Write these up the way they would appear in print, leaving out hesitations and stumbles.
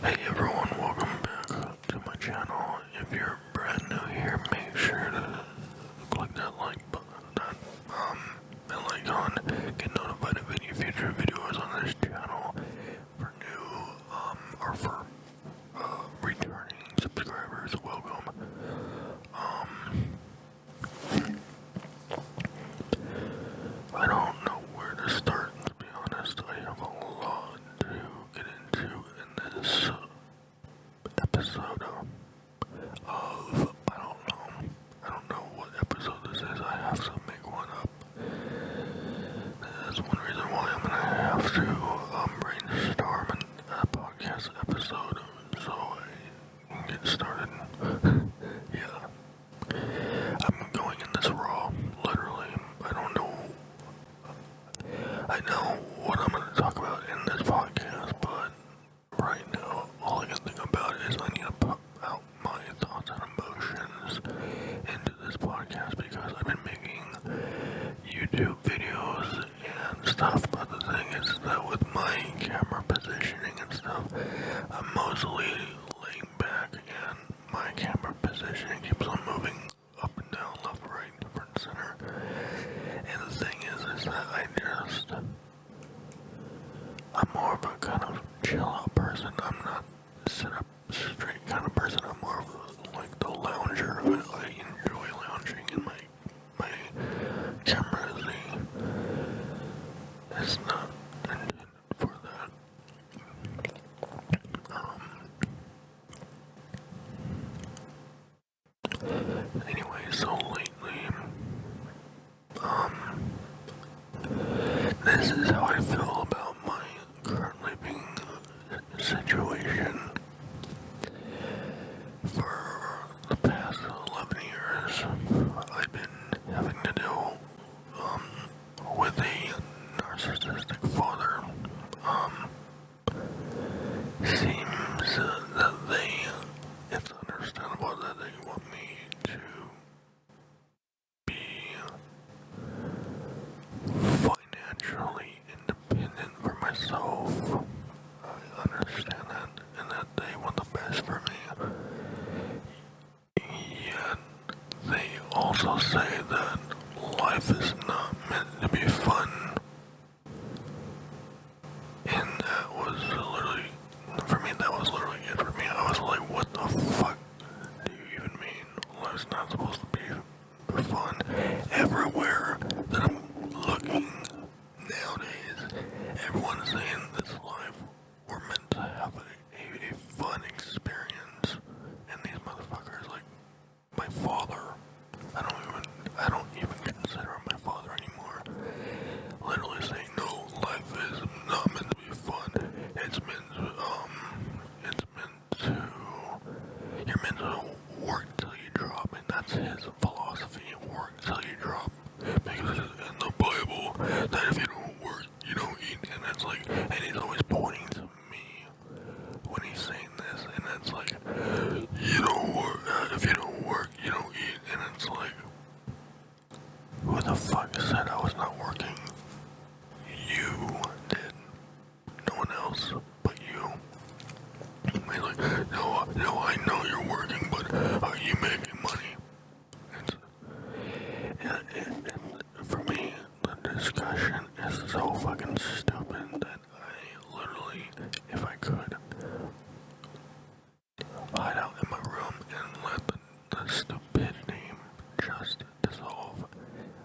Hey everyone, welcome back to my channel. If you're brand new here, make sure to click that like button, that bell icon, get notified of any future videos on this channel for new or for returning subscribers. Welcome. I don't know where to start, to be honest. I have a lot to get into in this episode of, I don't know what episode this is. I have to make one up. That's one reason why I'm gonna have to brainstorm a podcast episode so I can get started. Yeah. I'm going in this raw, literally. I know what I'm going to talk about in this podcast, but right now, all I can think about is I need to put out my thoughts and emotions into this podcast because I've been making YouTube videos and stuff, but the thing is that with my camera positioning and stuff, I'm mostly laying back and my camera positioning keeps on moving up and down, left, right, front, center. And the thing is that I'm more of a kind of chill out person. I'm not sit up straight kind of person. I'm more of a, like the lounger. I enjoy lounging in my camera. It's not intended for that. Anyway, so lately, this is how I feel about my current living situation. For the past 11 years, I've been having to deal with a narcissistic father. Seems that it's understandable that they want me to be financially independent for myself. I understand that, and that they want the best for me. Yet, they also say that life is not meant to be fun. And that was literally, for me, that was literally it for me. I was like, what the fuck do you even mean? Life's not supposed to be fun. Everywhere that I'm looking nowadays, everyone's saying this life, we're meant to have a fun experience. And these motherfuckers, like my father, I don't even consider him my father anymore. Literally saying, no, life is not meant to be fun. You're meant to work till you drop, and that's his philosophy, work till you drop. Because it's in the Bible that if you don't work, you don't eat, and it's like, and he's always pointing to me when he's saying this, and it's like, you don't work, if you don't work, you don't eat, and it's like, who the fuck said I was not working? You did. No one else but you. He's like, no, I know you're working, but are you making money? For me, the discussion is so fucking stupid that I literally, if I could, hide out in my room and let the stupidity just dissolve.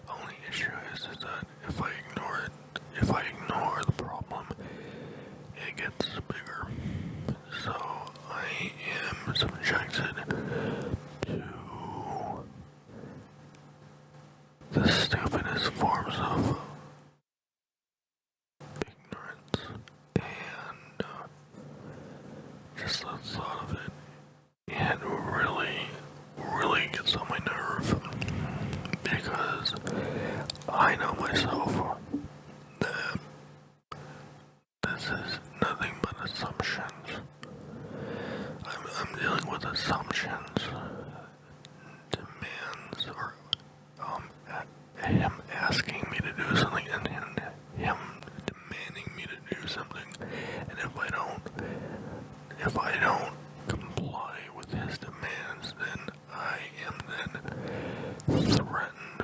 Only issue is that if I ignore the problem, it gets bigger. So I am subjected to the stupidest forms of ignorance, and just the thought of it really gets on my nerve, because I know myself that this is nothing but assumptions. I'm dealing with assumptions, demands, or him asking me to do something and him demanding me to do something, and if I don't if I don't comply with his demands, then I am then threatened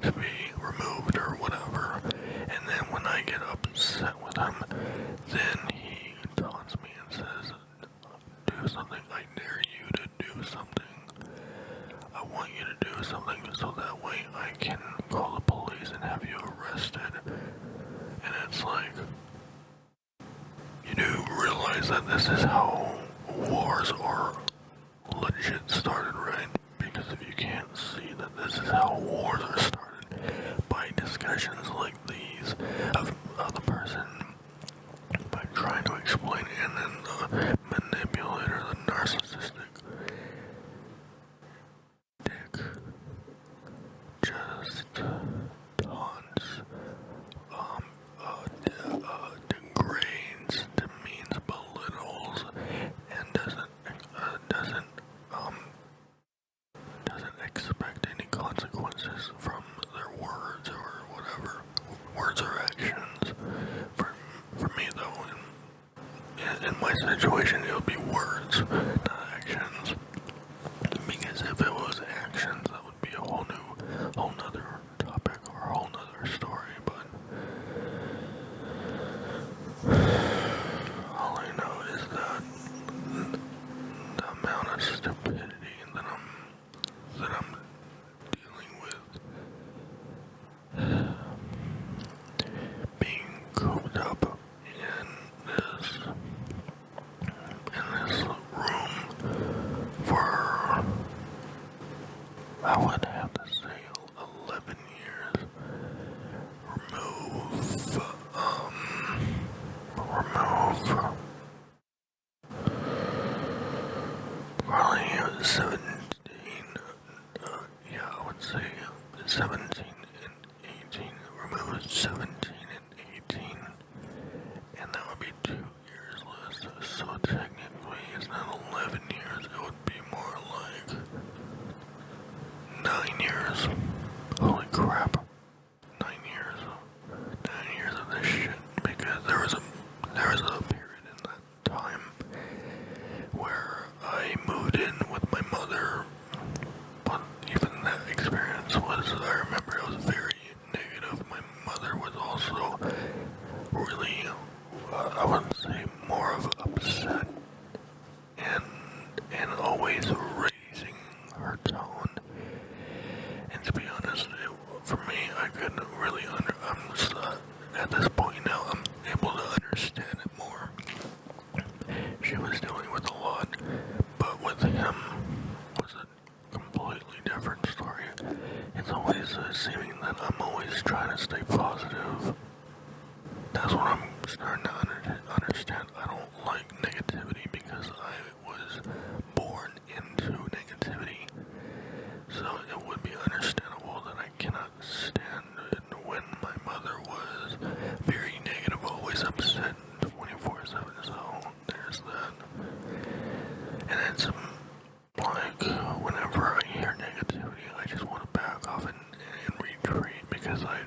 to be removed or whatever. And then when I get upset with him, then he taunts me and says, do something, I dare you to do something. I want you to do something so that way I can call the police and have you arrested. And it's like, you do realize that this is how wars are legit started, right? Because if you can't see that this is how wars are started, by discussions like these of the person, by trying to explain it, and then the manipulator, the narcissistic dick, just taunts, degrades, demeans, belittles, and doesn't expect any consequences from their words or whatever, words or actions. For me though, in my situation, it would be words, not actions. Because if it was actions, that would be a whole nother topic or a whole nother story. But all I know is that the amount of stupidity that I'm dealing with, being cooped up in this room for, I would have to say, 11 years. Remove probably 17, yeah, I would say 17 and 18, remove 17 and 18, and that would be 2 years less, so technically it's not 11 years, it would be more like 9 years. Holy crap. 9 years. 9 years of this shit. Because there was a period in that time where I moved in with my mother, but even that experience I remember it was very negative. My mother was also really, I wouldn't say more of upset and always raising her tone. And to be honest, for me, I couldn't really at this point now, I'm able to understand it more. She was dealing with a lot, but with him was a completely different story. It's always seeming that I'm always trying to stay positive. That's what I'm starting to understand. I don't like negativity because I was born into negativity. So it would be understandable that I cannot stand it when my mother was very negative, always upset 24/7. So there's that. And it's like whenever I hear negativity, I just want to back off and retreat because I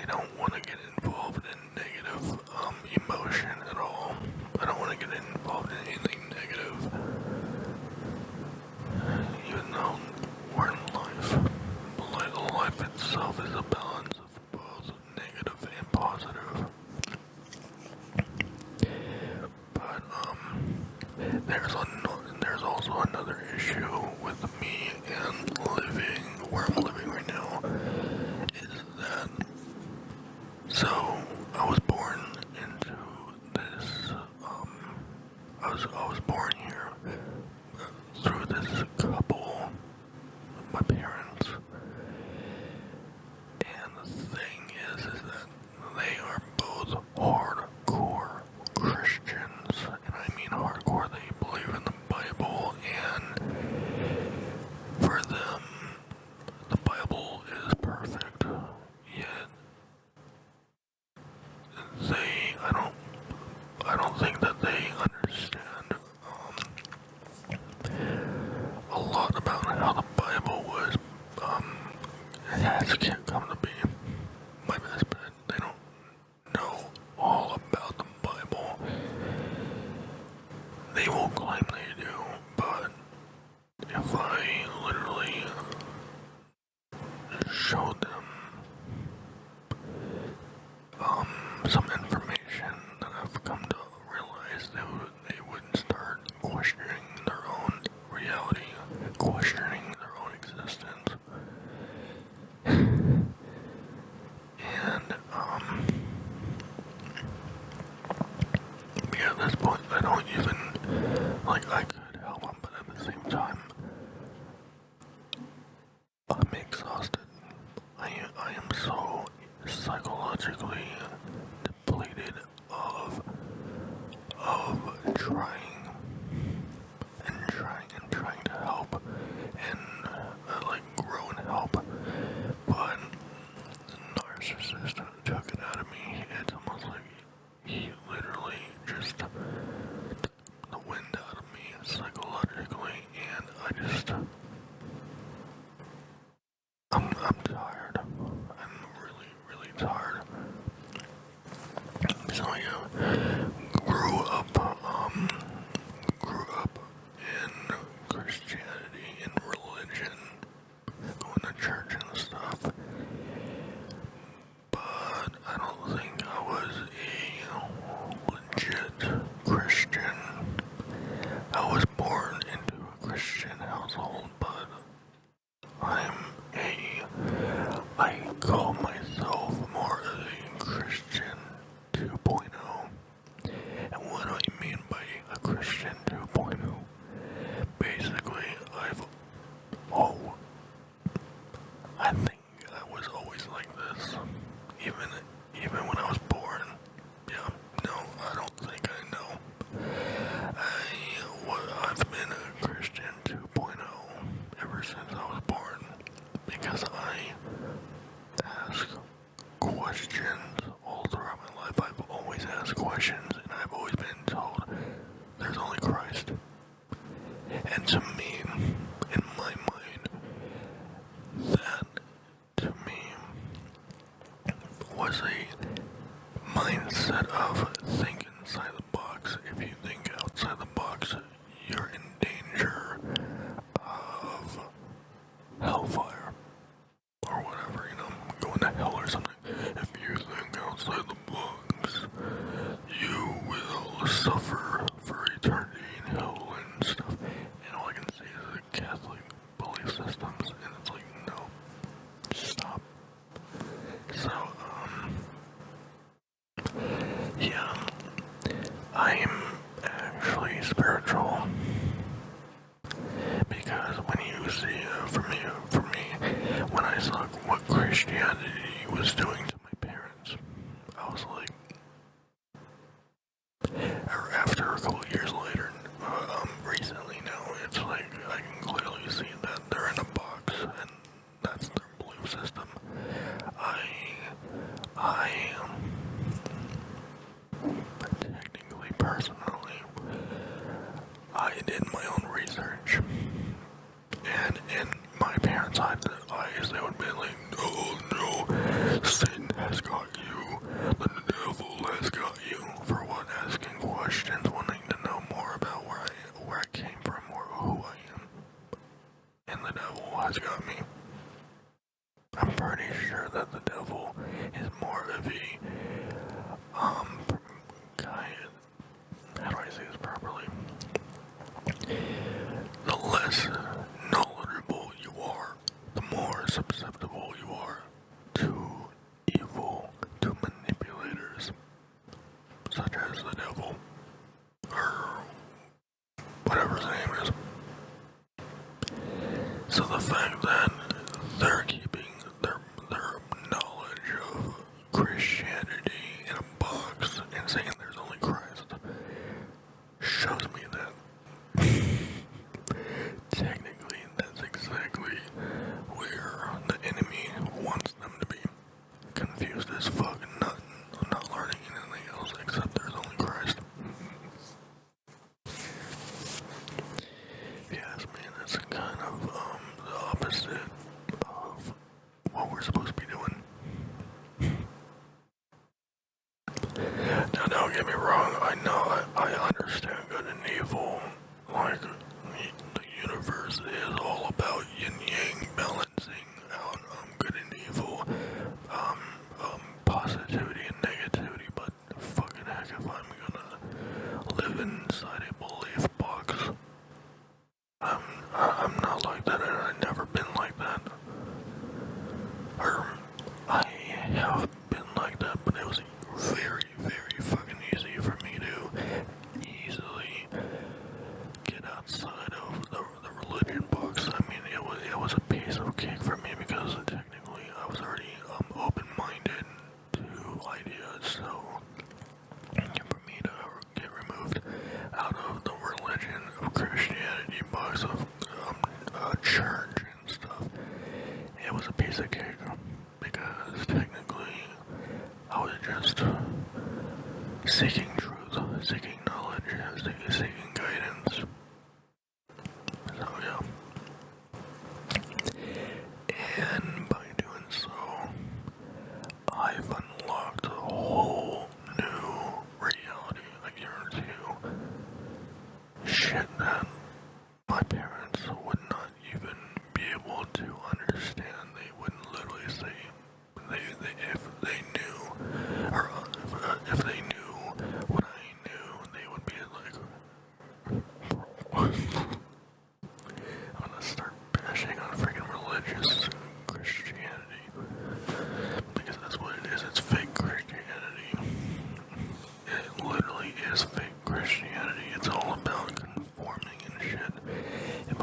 don't want to get involved in negative emotion at all. I don't want to get involved in anything negative. Even though we're in life, life itself is a balance of both negative and positive. But there's also another issue with me and living where I'm living right now. Is that so? I was born into this. I was born here through this couple, my parents, and the thing is that they are both hardcore Christians, and I mean hardcore. They believe in the Bible, and for them, the Bible is perfect. Yet They will claim they do, but if I literally showed them some information that I've come to realize, they would start questioning their own reality, questioning their own existence. And yeah, at this point I don't even, like, I could help them, but at the same time I'm exhausted. I am so psychologically depleted of trying and trying to help and like grow and help, but the narcissist took it out of me. It's almost like he literally just took the wind out of me psychologically, and I'm tired. I'm really, really tired. So yeah, grew up in Christianity and religion, going to church and stuff. But I don't think I was a legit Christian. I was born into a Christian household, but I call myself more of a Christian 2.0. And what do I mean by a Christian 2.0? Basically, I think I was always like this. Even when I was born. Yeah, no, I don't think I know. I've been a Christian 2.0 ever since I was born. Because I ask questions all throughout my life. I've always asked questions, and I've always been told there's only Christ. And to me, in my mind, that to me was a mindset of think inside the box. If you think outside the box, you're in danger of hellfire or whatever, going to hell or something. If you think outside the box, you will suffer for eternity in hell and stuff. And all I can say is the Catholic belief systems, and it's like, no, stop. So, yeah, I'm actually spiritual. Because when you see, for me, when I saw what Christianity was doing to my parents, I was like, or after a couple of years later, recently now, it's like, I can clearly see that they're in a box, and that's their belief system. Technically, personally, I did my own research, and in my parents' eyes, they would be like, oh no, Satan has got you, the devil has got you, for what? Asking questions, wanting to know more about where I came from, or who I am, and the devil has got me. I'm pretty sure that the devil is more of a, guy, how do I say this properly? The less knowledgeable you are, the more susceptible you are to evil, to manipulators, such as the devil, or whatever his name is. So the fact that they're keeping their knowledge of Christianity in a box and saying there's only Christ shows me that technically that's exactly where the enemy wants them to be. Confused as fuck and not learning anything else except there's only Christ. Now, don't get me wrong, I understand good and evil. Like, the universe is all about yin-yang, balancing out good and evil, positivity and negativity, but fucking heck, if I'm gonna live inside a belief box, I'm not like that, and I've never been like that. Or, I have been like that, but it was very, very fucking easy for me to easily get outside of the religion box. I mean, it was a piece of cake for me because technically I was already open-minded to ideas. So for me to get removed out of the religion of Christianity box of church and stuff, it was a piece of cake because technically I was just seeking truth, seeking knowledge, seeking guidance. So yeah. And by doing so, I've unlocked a whole new reality, I guarantee you. Shit that my parents would not even be able to understand. They would literally say, if they knew, or if they knew what I knew, they would be like, I'm gonna start bashing on freaking religious Christianity, because that's what it is. It's fake Christianity. It literally is fake Christianity. It's all about conforming and shit. If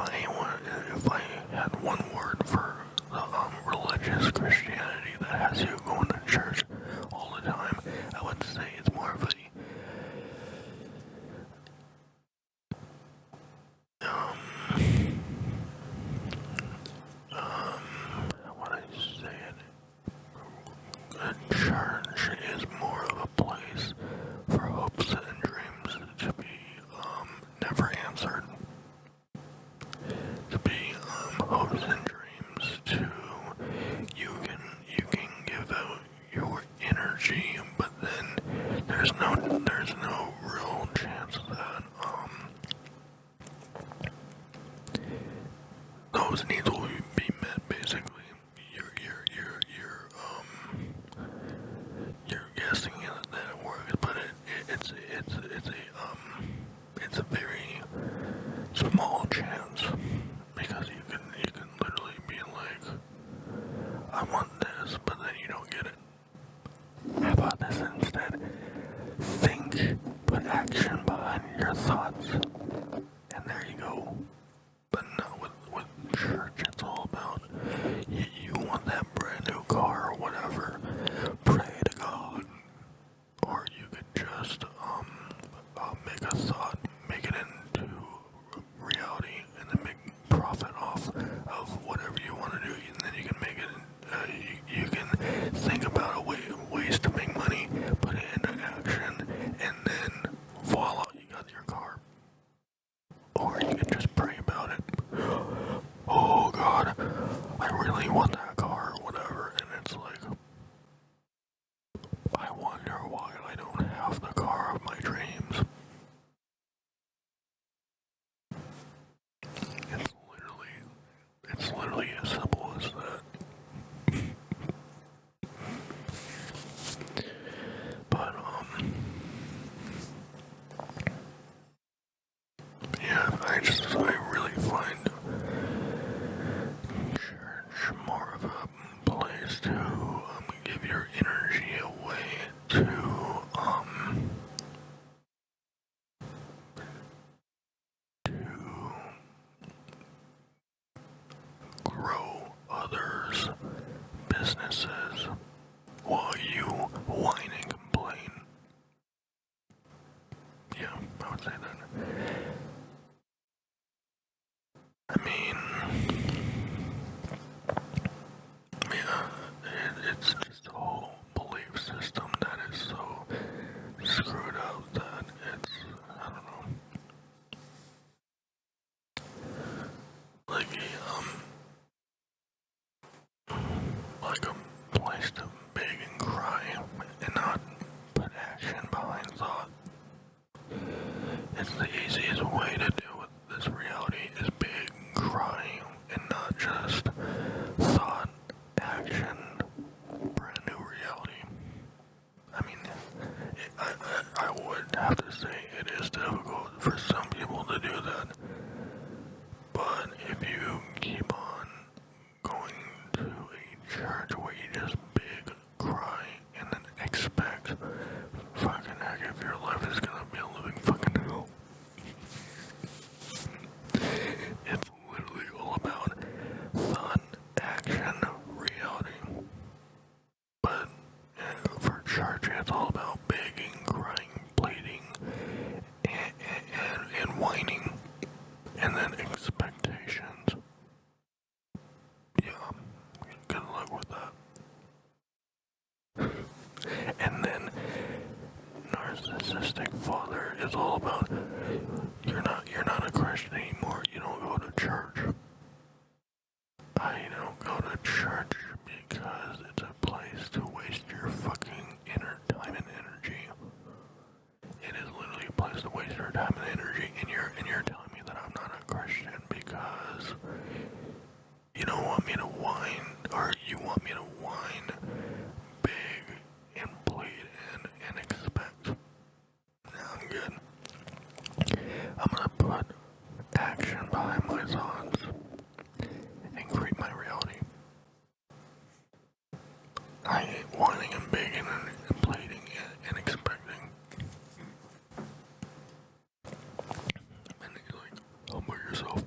I had one word for the religious Christianity that has you going to church all the time, I would say it's more of a what I say it, a church is more of a place for hopes and dreams to be never answered. To be hopes and dreams to you can give out your energy, but then there's no real chance that those needs will be met. Basically, you're guessing that it works, but it's a very small chance, because you can literally be like, I want this, but then you don't get it. How about this instead? Think, put action behind your thoughts, and there you go. But not with church. It's all about you want that brand new car or whatever. Pray to God, or you could just make a thought, make it into reality, and then make profit off of whatever you want to do. And then you can make it. You can think about ways to make money, put it into action, and then voila, you got your car. Or you can just pray about it. Oh God, I really want that car or whatever, and it's like, I wonder why I don't have the car of my dreams. It's literally as simple as that. But yeah, I really find church more of a place to give your energy away to grow others' businesses while you whine and complain. Yeah, I would say that. I mean, yeah, it's just a whole belief system that is so screwed up that it's, I don't know, like like a place to beg and cry and not put action behind behind thought. It's the easiest way to deal with this reality is big crying and not just thought, action, brand new reality. I mean, I would have to say it is difficult for some people to do that. But if you keep on going to a church where you just big cry and then expect fucking heck if your life is gonna be a living fucking hell. It's literally all about thought, action, reality. But for church, it's all about begging, crying, pleading, and whining, and then expectations. Yeah, good luck with that. And then narcissistic father is all about you're not a Christian anymore. You don't go to church. I don't go to church because it's a place to waste your fucking inner time and energy. It is literally a place to waste your time and energy, and you're telling me that I'm not a Christian because you don't want me to whine, or you want me to whine, beg, and plead, and expect. Nah, I'm good. I'm gonna put action behind my thoughts and create my reality. I ain't whining and begging and pleading and expecting. And you're like, humble yourself.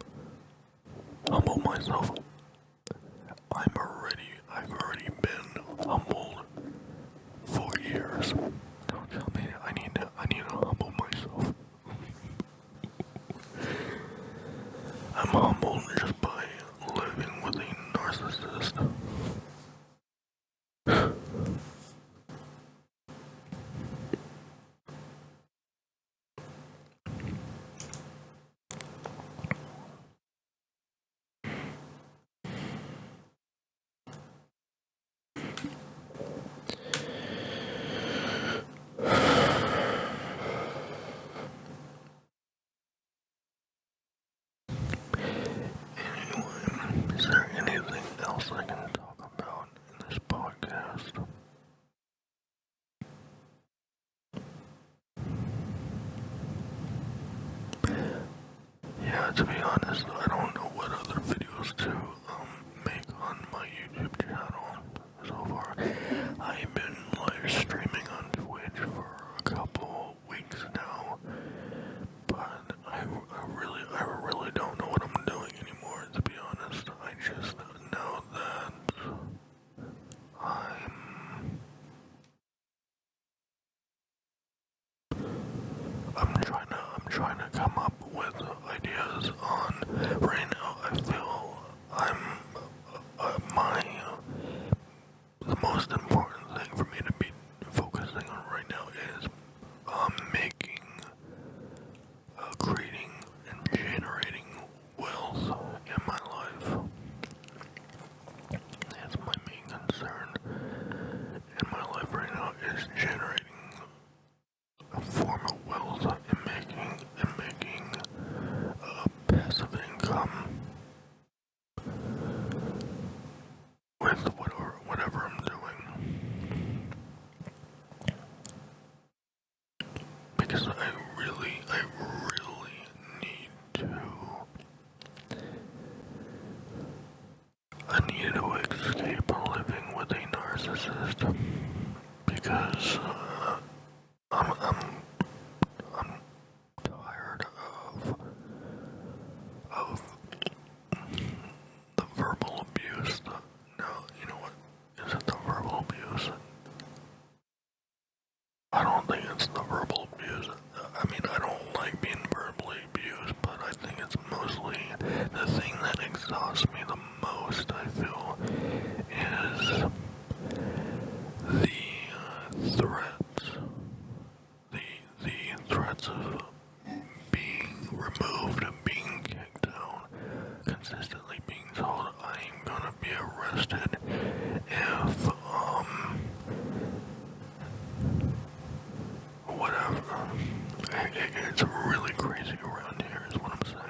Humble myself. I've already been humbled for years. Don't tell me I need to humble myself. I'm humbled just by living with a narcissist. Anyway, is there anything else I can talk about in this podcast? Yeah, to be honest, I don't know what other videos to make on my YouTube channel so far. I've been live streaming on Twitch for a couple weeks now, but I really don't know what I'm doing anymore, to be honest. I just know that I'm trying to come up with ideas on. Right now, I feel the most important thing for me to be focusing on right now is making, creating, and generating wealth in my life. That's my main concern in my life right now, is generating a form of wealth and making passive income with whatever I'm doing. Because I really need to. I need to escape living with a narcissist because I'm tired of the verbal abuse. No, you know what? Is it the verbal abuse? I don't think it's the verbal abuse. I mean, I don't like being verbally abused, but I think it's mostly the thing that exhausts me the most, I feel, is the threats. The threats of being removed, being kicked out, consistently being told I am gonna be arrested if it's really crazy around here is what I'm saying.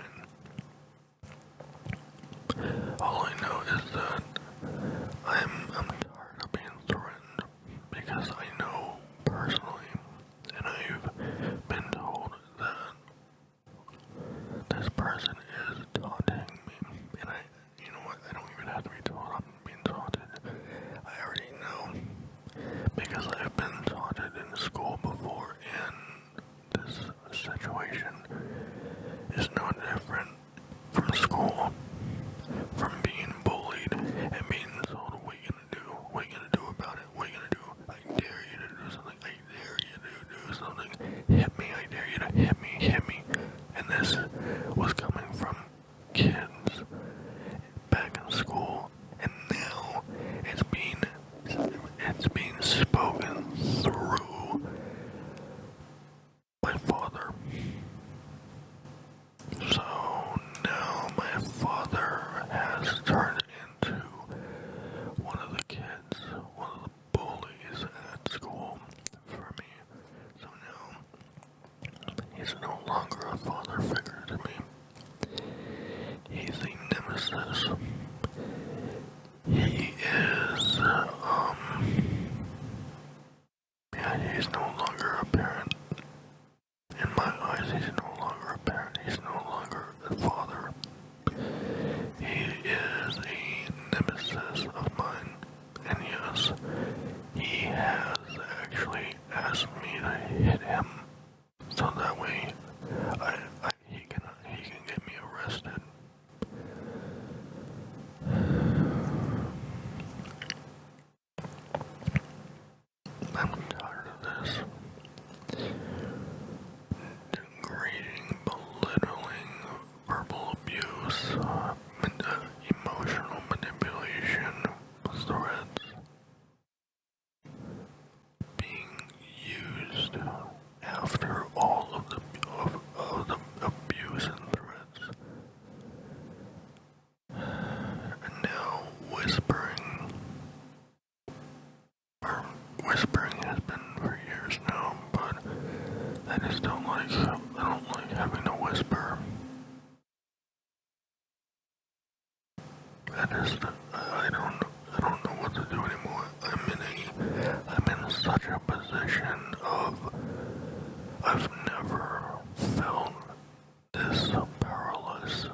All I know is that I'm tired of being threatened because I know personally, and I've been told that this person is taunting me, and you know what, I don't even have to be told I'm being taunted. I already know, because I've been taunted in school before, and this situation is no different from school, from being bullied and being told, what are you gonna do? What are you gonna do about it? What are you gonna do? I dare you to do something. I dare you to do something. Hit me. I dare you to hit me. Hit me. And this was coming from kids back in school, and now it's being spoken through my father. So now my father has turned into one of the kids, one of the bullies at school for me. So now he's no longer a father figure to me. He's a nemesis. He is, he's no longer a parent. In my eyes, he's no longer a parent. He's no longer a father. He is a nemesis of mine. And yes, he has actually asked me to hit him, so that way he can get me arrested. I'm tired of this. Degrading, belittling, verbal abuse, emotional manipulation, threats, being used after all of the abuse and threats, and now whispering. Whispering has been for years now, but I just don't like having to whisper. I don't know what to do anymore. I'm in such a position of, I've never felt this powerless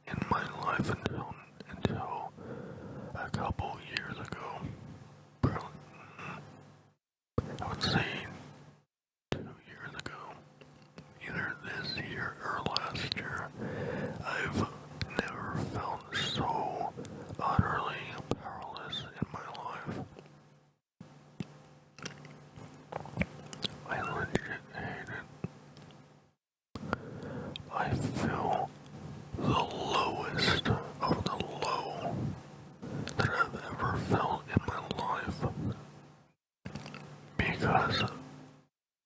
in my life until a couple years ago. I would say 2 years ago, either this year or last year. I've never felt so utterly powerless in my life. I legit hate it. I feel the lowest of the low that I've ever felt in my life because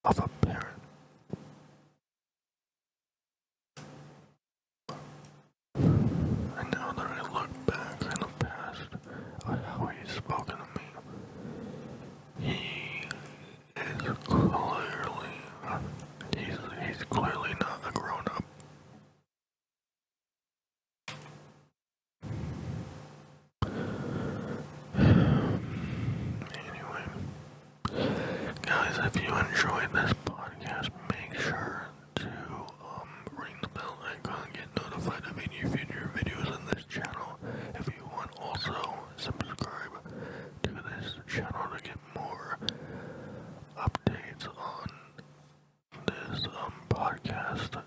of a parent. And now that I look back in the past at how he's spoken to me, he is he's clearly not a grown-up. Anyway, guys, if you enjoyed this podcast, make sure to ring the bell icon and get notified of any future videos on this channel. If you want, also subscribe to this channel to get more updates on this podcast.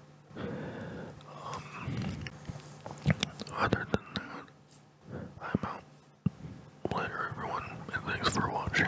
Other than that, I'm out. Later, everyone, and thanks for watching.